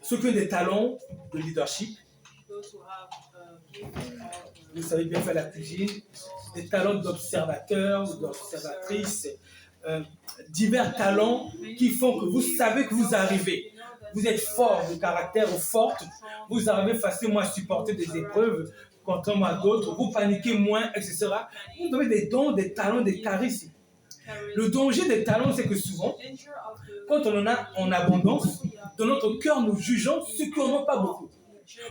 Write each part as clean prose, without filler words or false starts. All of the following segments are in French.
Ceux qui ont des talents de leadership, vous savez bien faire la cuisine, des talents d'observateur ou d'observatrice, divers talents qui font que vous savez que vous arrivez. Vous êtes fort de caractère ou forte, vous arrivez facilement à supporter des épreuves, contrairement à d'autres, vous paniquez moins, etc. Vous avez des dons, des talents, des charismes. Le danger des talents, c'est que souvent, quand on en a en abondance, dans notre cœur, nous jugeons ceux qui n'en ont pas beaucoup,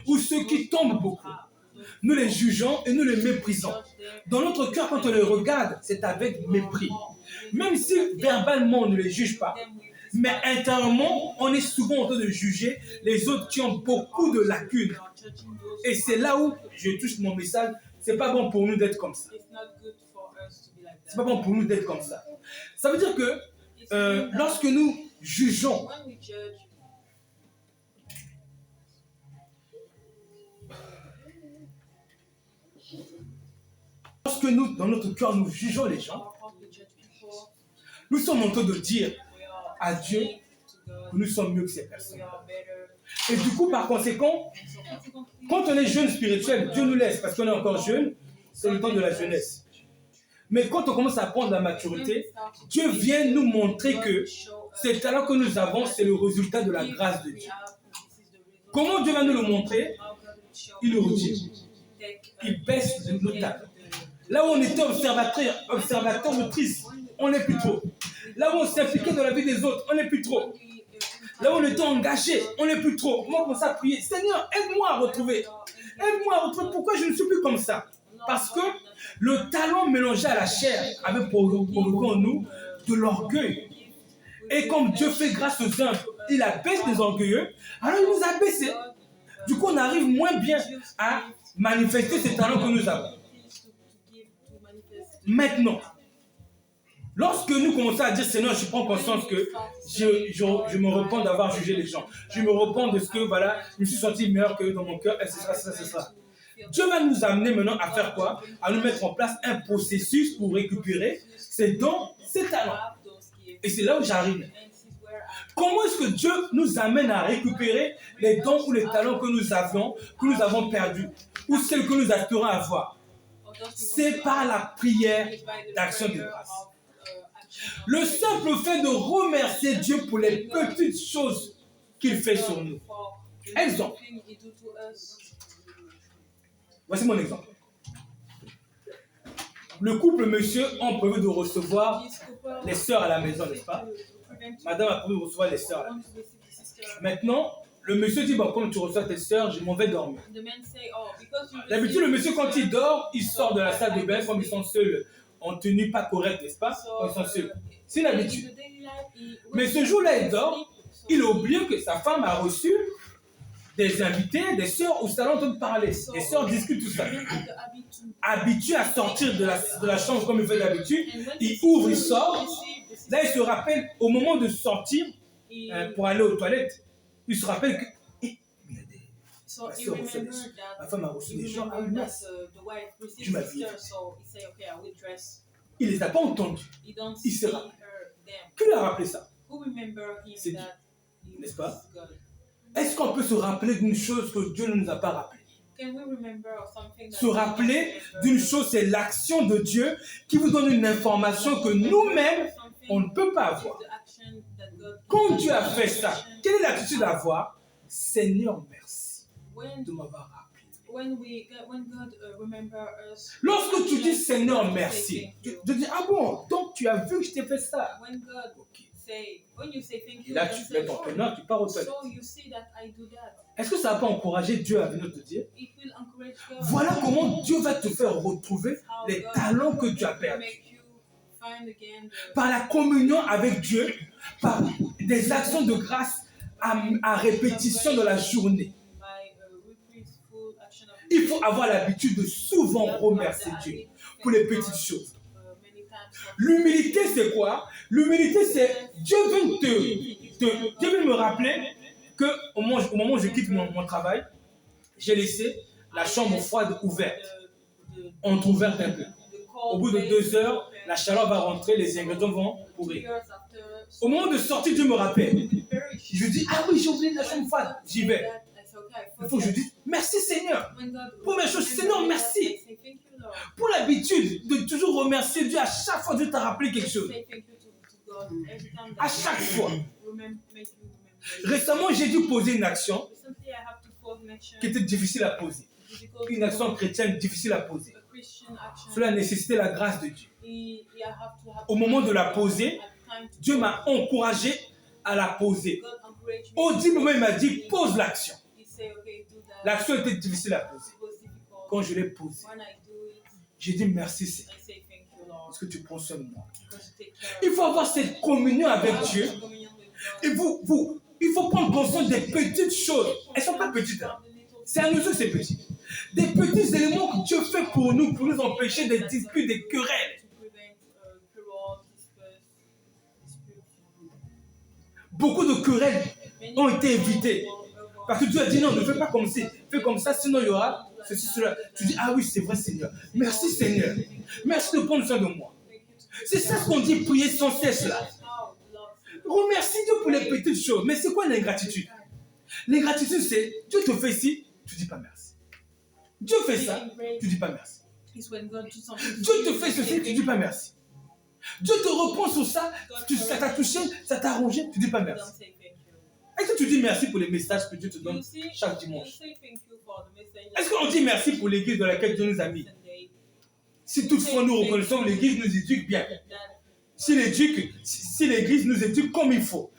ou ceux qui tombent beaucoup. Nous les jugeons et nous les méprisons. Dans notre cœur, quand on les regarde, c'est avec mépris. Même si verbalement on ne les juge pas, mais intérieurement, on est souvent en train de juger les autres qui ont beaucoup de lacunes. Et c'est là où je touche mon message. C'est pas bon pour nous d'être comme ça. C'est pas bon pour nous d'être comme ça. Ça veut dire que lorsque nous jugeons, lorsque nous, dans notre cœur, nous jugeons les gens, nous sommes en train de dire à Dieu que nous sommes mieux que ces personnes. Et du coup, par conséquent, quand on est jeune spirituel, Dieu nous laisse parce qu'on est encore jeune, c'est le temps de la jeunesse. Mais quand on commence à prendre la maturité, Dieu vient nous montrer que ces talents que nous avons, c'est le résultat de la grâce de Dieu. Comment Dieu va nous le montrer? Il le retire. Il baisse nos talents. Là où on était observateur motrice, on n'est plus trop. Là où on s'impliquait dans la vie des autres, on n'est plus trop. Là où on était engagé, on n'est plus trop. Moi, on commence à prier. Seigneur, aide-moi à retrouver. Aide-moi à retrouver. Pourquoi je ne suis plus comme ça? Parce que le talent mélangé à la chair avait provoqué en nous de l'orgueil. Et comme Dieu fait grâce aux humbles, il abaisse les orgueilleux, alors il nous a baissés. Du coup, on arrive moins bien à manifester ces talents que nous avons. Maintenant, lorsque nous commençons à dire, Seigneur, je prends conscience que je me repens d'avoir jugé les gens. Je me repens de ce que, voilà, je me suis senti meilleur que dans mon cœur, etc. Dieu va nous amener maintenant à faire quoi? À nous mettre en place un processus pour récupérer ces dons, ces talents. Et c'est là où j'arrive. Comment est-ce que Dieu nous amène à récupérer les dons ou les talents que nous avons perdus, ou celles que nous aspirons à avoir? C'est par la prière d'action de grâce. Le simple fait de remercier Dieu pour les petites choses qu'il fait sur nous. Exemple. Voici mon exemple. Le couple monsieur ont prévu de recevoir les sœurs à la maison, n'est-ce pas? Madame a prévu de recevoir les sœurs à la maison. Maintenant, le monsieur dit, bon, comme tu reçois tes sœurs, je m'en vais dormir. D'habitude, le monsieur, quand il dort, il sort de la salle de bain, comme ils sont seuls, en tenue pas correcte, n'est-ce pas? Quand ils sont seuls. C'est l'habitude. Mais ce jour-là, il dort, il a oublié que sa femme a reçu des invités, des sœurs au salon en train de parler. Les sœurs discutent tout ça. Habitué à sortir de la chambre comme il fait d'habitude, il ouvre, il sort. Là, il se rappelle, au moment de sortir pour aller aux toilettes, il se rappelle que ma femme a reçu des gens à une messe. Je m'habille. Il ne les a pas entendus. Il se rappelle. Qui lui a rappelé ça? C'est Dieu. N'est-ce pas? Est-ce qu'on peut se rappeler d'une chose que Dieu ne nous a pas rappelée? Se rappeler d'une chose, c'est l'action de Dieu qui vous donne une information que nous-mêmes, on ne peut pas avoir. Quand Dieu a fait ça, quelle est l'attitude à avoir? Seigneur, merci de m'avoir rappelé. Lorsque tu dis Seigneur, merci, tu dis, ah bon, donc tu as vu que je t'ai fait ça. Okay. Et là, tu fais ton pénal, tu pars au toilette. Est-ce que ça va pas encourager Dieu à venir te dire? Voilà comment Dieu va te faire retrouver les talents que tu as perdus. Par la communion avec Dieu, par des actions de grâce à répétition dans la journée. Il faut avoir l'habitude de souvent remercier Dieu pour les petites choses. L'humilité, c'est quoi? L'humilité, c'est Dieu veut me rappeler qu'au moment où je quitte mon travail, j'ai laissé la chambre froide ouverte, entrouverte un peu. Au bout de 2 heures, la chaleur va rentrer, les ingrédients vont pourrir. Au moment de sortir, Dieu me rappelle. Je dis, ah oui, j'ai oublié de la chambre froide. J'y vais. Il faut que je dise, merci Seigneur. Première chose, Seigneur, merci. Pour l'habitude de toujours remercier Dieu à chaque fois que Dieu t'a rappelé quelque chose. À chaque fois. Récemment, j'ai dû poser une action qui était difficile à poser. Une action chrétienne difficile à poser. Cela nécessitait la grâce de Dieu. Au moment de la poser, Dieu m'a encouragé à la poser. Audiblement, il m'a dit, pose l'action. L'action était difficile à poser. Quand je l'ai posée, j'ai dit merci Seigneur. Parce que tu prends soin de moi. Il faut avoir cette communion avec Dieu. Et il faut prendre conscience des petites choses. Elles ne sont pas petites. Hein. C'est à nous que c'est petit. Des petits éléments que Dieu fait pour nous empêcher des disputes, des querelles. Beaucoup de querelles ont été évitées. Parce que Dieu a dit non, ne fais pas comme ça. Fais comme ça, sinon il y aura ceci, cela. Tu dis, ah oui, c'est vrai Seigneur. Merci Seigneur. Merci de prendre soin de moi. C'est ça ce qu'on dit, prier sans cesse là. Remercie Dieu pour les petites choses. Mais c'est quoi l'ingratitude? L'ingratitude, c'est Dieu te fait ci, tu ne dis pas merci. Dieu fait ça, tu ne dis pas merci. Dieu te fait ceci, tu ne dis pas merci. Dieu te reprend sur ça, ça t'a touché, ça t'a arrangé, tu ne dis pas merci. Est-ce que tu dis merci pour les messages que Dieu te donne chaque dimanche? Est-ce qu'on dit merci pour l'église dans laquelle Dieu nous a mis? Si toutefois nous reconnaissons que l'église nous éduque bien, si l'église nous éduque comme il faut,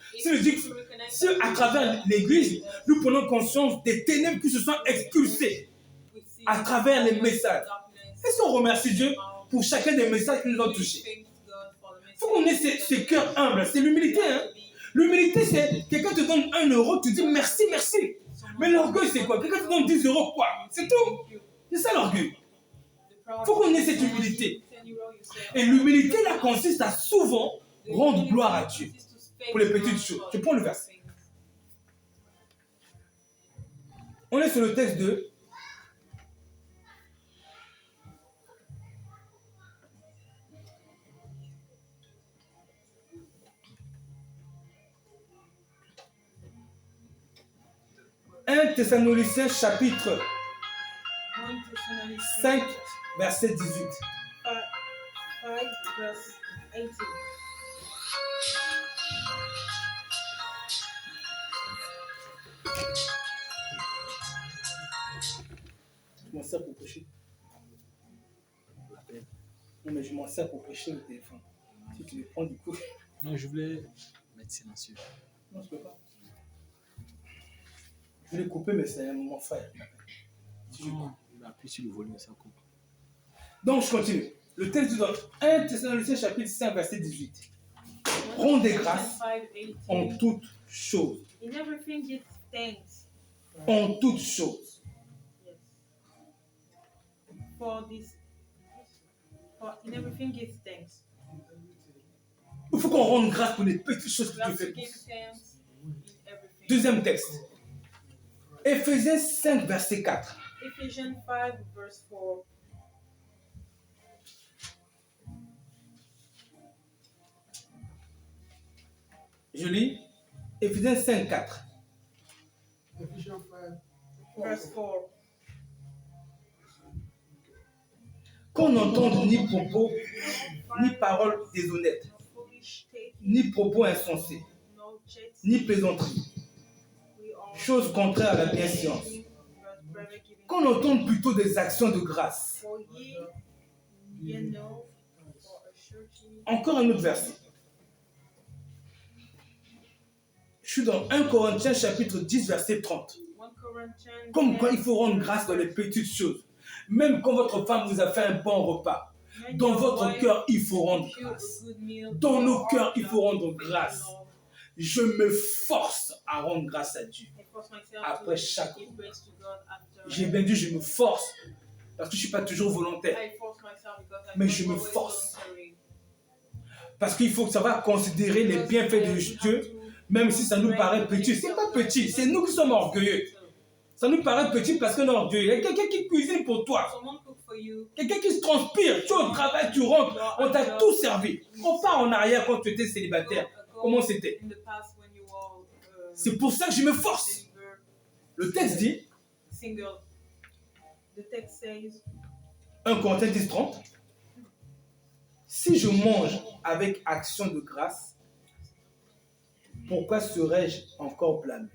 si à travers l'église, nous prenons conscience des ténèbres qui se sont expulsées à travers les messages, est-ce qu'on remercie Dieu pour chacun des messages qui nous ont touchés? Il faut qu'on ait ce cœur humble, c'est l'humilité. Hein? L'humilité, c'est quelqu'un te donne 1 euro, tu dis merci, merci. Mais l'orgueil, c'est quoi? Quelqu'un te donne 10 euros, quoi? C'est tout. C'est ça l'orgueil. Il faut qu'on ait cette humilité. Et l'humilité, là, consiste à souvent rendre gloire à Dieu pour les petites choses. Je prends le verset. On est sur le texte de un Thessaloniciens chapitre 5, verset 18. 5 verse 18. Je m'en sers pour prêcher. Non, mais je m'en sers pour prêcher au téléphone. Si tu le prends du coup. Non, je voulais mettre silencieux. Non, je peux pas. Je voulais couper, mais c'est mon frère. Non, il appuie sur le volume, ça coupe. Donc, je continue. Le texte dit dans 1 Thessaloniciens chapitre 5, verset 18. Rendez grâce en toutes choses. In everything give thanks. En toutes choses. Yes. In everything give thanks. Il faut qu'on rende grâce pour les petites choses que Dieu fait. Deuxième texte. Éphésiens 5, verset 4. Ephesians 5 verse 4. Je lis Éphésiens 5, 4. Verse 4. Qu'on n'entende ni propos, ni paroles déshonnêtes, ni propos insensés, ni plaisanteries, choses contraires à la bienséance. Qu'on entende plutôt des actions de grâce. Encore un autre verset. Je suis dans 1 Corinthiens chapitre 10, verset 30. Comme quoi il faut rendre grâce dans les petites choses. Même quand votre femme vous a fait un bon repas, dans votre cœur, il faut rendre grâce. Dans nos cœurs, il faut rendre grâce. Je me force à rendre grâce à Dieu. Après chaque repas. J'ai bien dit, je me force. Parce que je ne suis pas toujours volontaire. Mais je me force. Parce qu'il faut savoir considérer les bienfaits de Dieu, même si ça nous paraît petit. Ce n'est pas petit, c'est nous qui sommes orgueilleux. Ça nous paraît petit parce qu'on est orgueilleux. Il y a quelqu'un qui cuisine pour toi. Quelqu'un qui se transpire. Tu es au travail, tu rentres. On t'a tout servi. On part en arrière quand tu étais célibataire. comment c'était. in the past when you were C'est pour ça que je me force. single, Le texte dit, single. The text says, 1 Corinthiens 10, 30, si je mange avec action de grâce, pourquoi serais-je encore blâmé?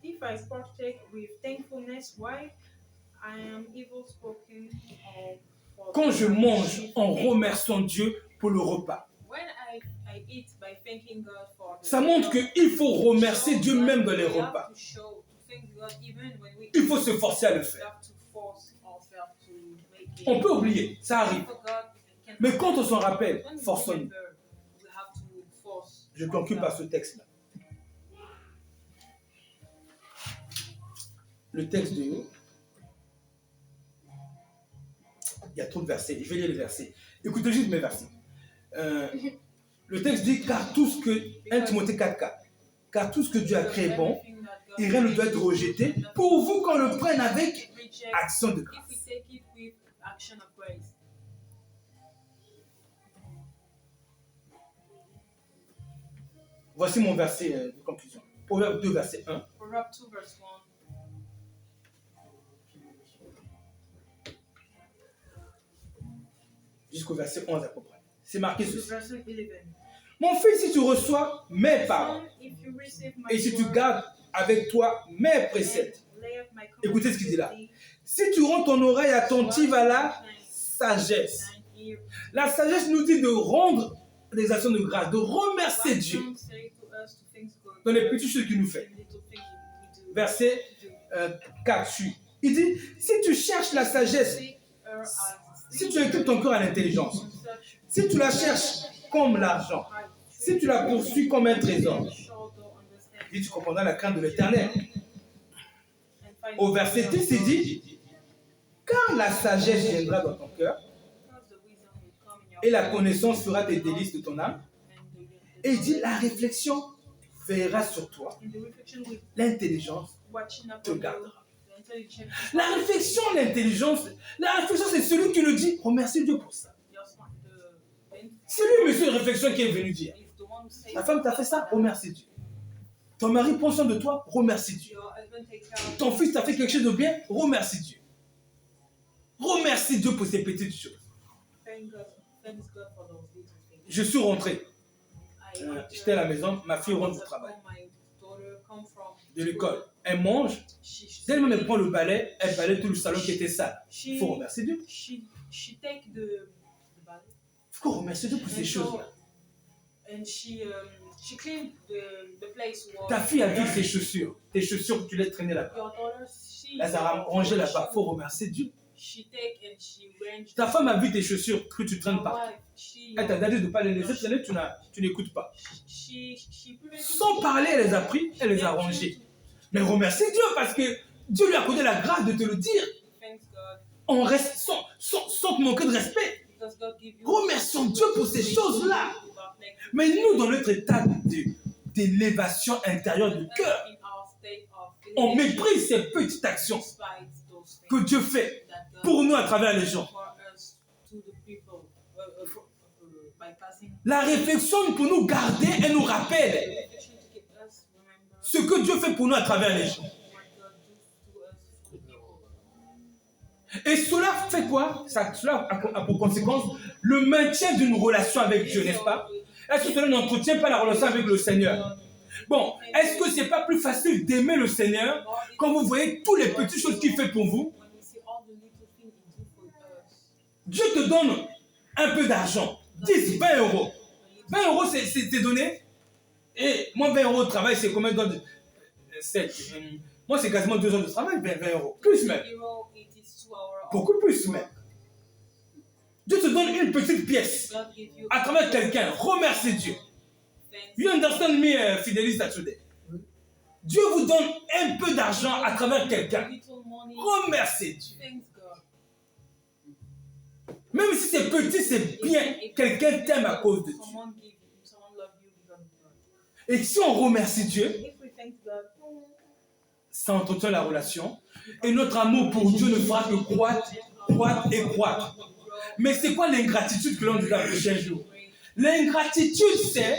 if I partake with thankfulness, why I am evil spoken of. For Quand je mange with en thanks. remerciant Dieu pour le repas, When I eat by thanking God for the ça montre qu'il faut remercier Dieu même dans les repas. Il faut se forcer à le faire. On peut oublier, ça arrive. Mais quand on s'en rappelle, forçons-nous. Je conclue par ce texte-là. Le texte de... Il y a trop de versets. Je vais lire les versets. Écoutez juste mes versets. Le texte dit, car tout ce que... 1 Timothée 4,4. Car tout ce que Dieu a créé est bon, et rien ne doit être rejeté, pour vous qu'on le prenne avec action de grâce. Voici mon verset de conclusion. Proverbe 2, verset 1. Proverbs 2, verse 1. Jusqu'au verset 11 à peu près. C'est marqué To ceci. verse 11. Mon fils, si tu reçois mes paroles, Son, if you receive my et si tu word, gardes avec toi mes préceptes, and lay up my écoutez ce qu'il dit là. commandments Si tu rends ton oreille attentive à la with thee, sagesse. thine ear. La sagesse nous dit de rendre des actions de grâce, de remercier Dieu Wisdom say to us to thank God dans les petites choses qu'il nous fait. and little things we do. Verset 4 suit. Il dit, si tu cherches la sagesse, Seek her as si tu équipes ton cœur à l'intelligence, si tu la cherches comme l'argent, si tu la poursuis comme un trésor, il dit, tu comprendras la crainte de l'Éternel. Au verset 10, il dit, car la sagesse viendra dans ton cœur et la connaissance fera des délices de ton âme. Et il dit, la réflexion veillera sur toi, l'intelligence te gardera. La réflexion, l'intelligence, c'est celui qui nous dit, remercie Dieu pour ça. C'est lui, monsieur de réflexion, qui est venu dire, ta femme t'a fait ça, remercie Dieu. Ton mari prend soin de toi, remercie Dieu. Ton fils t'a fait quelque chose de bien, remercie Dieu. Remercie Dieu pour ces petites choses. Je suis rentré. J'étais à la maison, ma fille rentre du travail, de l'école. Elle mange, tellement elle prend le balai, elle balaye tout le salon qui était sale. Il faut remercier Dieu. Il faut remercier Dieu pour ces choses-là. Ta fille a vu tes chaussures que tu laisses traîner là-bas. Elle les a rangées là-bas. Il faut remercier Dieu. Ta femme a vu tes chaussures que tu traînes partout. Elle t'a dit de ne pas les laisser traîner, tu n'écoutes pas. Sans parler, elle les a pris, elle les a rangées. Mais remercie Dieu parce que Dieu lui a accordé la grâce de te le dire. On reste sans te manquer de respect. Remercions Dieu pour ces choses-là. Mais nous, dans notre état d'élévation intérieure du cœur, on méprise ces petites actions que Dieu fait pour nous à travers les gens. La réflexion pour nous garder et nous rappelle ce que Dieu fait pour nous à travers les gens. Et cela fait quoi? Cela a pour conséquence le maintien d'une relation avec Dieu, n'est-ce pas? Est-ce que cela n'entretient pas la relation avec le Seigneur? Bon, est-ce que ce n'est pas plus facile d'aimer le Seigneur quand vous voyez toutes les petites choses qu'il fait pour vous? Dieu te donne un peu d'argent, 10, 20 euros. 20 euros, c'est donné. Et moi, 20 euros de travail, c'est combien de 7. Moi, c'est quasiment 2 heures de travail, 20 euros. Plus même. Beaucoup plus même. Dieu te donne une petite pièce à travers quelqu'un. Remercie Dieu. You understand me, Fidelis today? Dieu vous donne un peu d'argent à travers quelqu'un. Remerciez Dieu. Même si c'est petit, c'est bien. Quelqu'un t'aime à cause de Dieu. Et si on remercie Dieu, ça entretient la relation. Et notre amour pour Dieu ne fera que croître, croître et croître. Mais c'est quoi l'ingratitude que l'on dit le prochain jour? L'ingratitude, c'est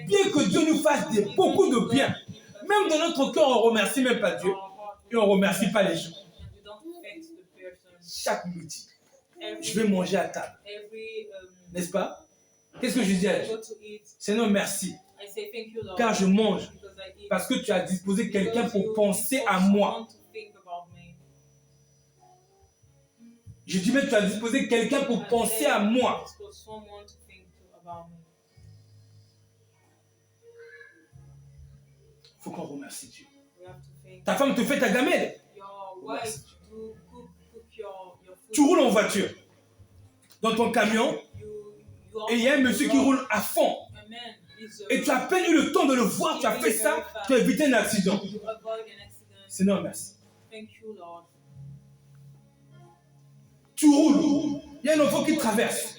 bien que Dieu nous fasse beaucoup de bien, même dans notre cœur, on ne remercie même pas Dieu et on ne remercie pas les gens. Chaque midi, je vais manger à table. N'est-ce pas? Qu'est-ce que je dis à Dieu? Seigneur, merci. Car je mange. Parce que tu as disposé quelqu'un pour penser à moi. Je dis, mais tu as disposé quelqu'un pour penser à moi. Il faut qu'on remercie Dieu. Ta femme te fait ta gamelle. Tu roules en voiture, dans ton camion, et il y a un monsieur qui roule à fond. Et tu as à peine eu le temps de le voir, tu as fait ça, tu as évité un accident. Seigneur, merci. Tu roules, il y a un enfant qui traverse,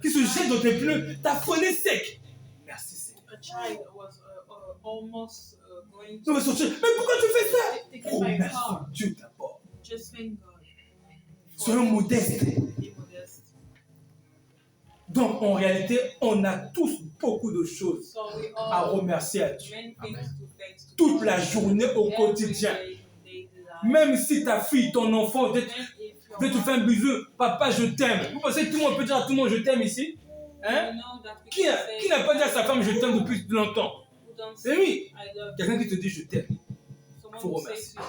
qui se jette dans tes pneus, ta fenêtre sec. Merci Seigneur. Non, mais pourquoi tu fais ça? Remercie Dieu d'abord. Soyons modestes. Donc, en réalité, on a tous beaucoup de choses à remercier à Dieu. Toute la journée, au quotidien. Même si ta fille, ton enfant, veut te faire un bisou, papa, je t'aime. Vous pensez que tout le monde peut dire à tout le monde, je t'aime ici? Hein? Qui n'a pas dit à sa femme, je t'aime depuis longtemps? Eh oui, quelqu'un qui te dit, je t'aime. Il faut remercier.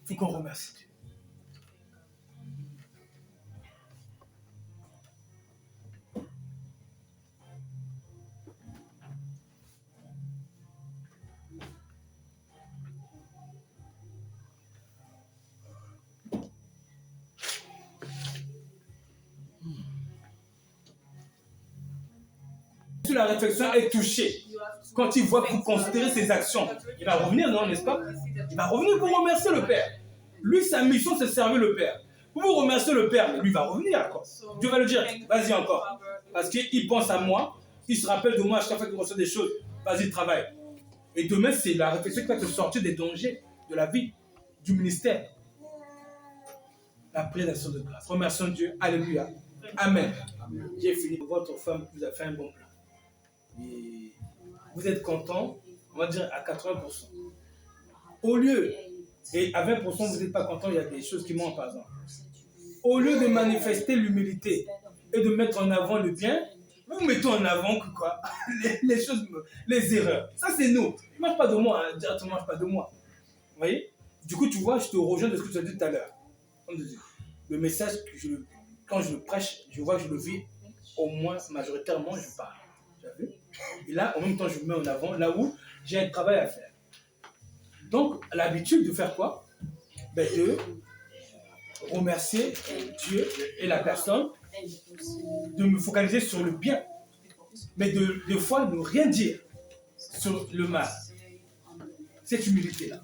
Il faut qu'on remercie Dieu. La réflexion est touchée. Quand il voit que vous considérez ses actions, il va revenir, non, n'est-ce pas? Il va revenir pour remercier le Père. Lui, sa mission, c'est de servir le Père. Vous remerciez le Père, lui va revenir encore. Dieu va le dire, vas-y encore. Parce qu'il pense à moi, il se rappelle de moi à chaque fois qu'il reçoit des choses. Vas-y, travaille. Et demain, c'est la réflexion qui va te sortir des dangers de la vie, du ministère. La prière d'action de grâce. Remercions Dieu. Alléluia. Amen. J'ai fini. Votre femme vous a fait un bon plan. Et vous êtes content, on va dire à 80%. Au lieu, et à 20%, vous n'êtes pas content, il y a des choses qui manquent par exemple. Au lieu de manifester l'humilité et de mettre en avant le bien, vous mettez en avant que quoi? les choses, les erreurs. Ça, c'est nous. Ne mange pas de moi, hein. Dire, tu ne manges pas de moi. Vous voyez? Du coup, tu vois, je te rejoins de ce que tu as dit tout à l'heure. Le message, quand je le prêche, je vois que je le vis, au moins majoritairement, je parle. Et là, en même temps, je me mets en avant là où j'ai un travail à faire. Donc, l'habitude de faire quoi? De remercier Dieu et la personne, de me focaliser sur le bien, mais des fois, ne rien dire sur le mal. Cette humilité-là.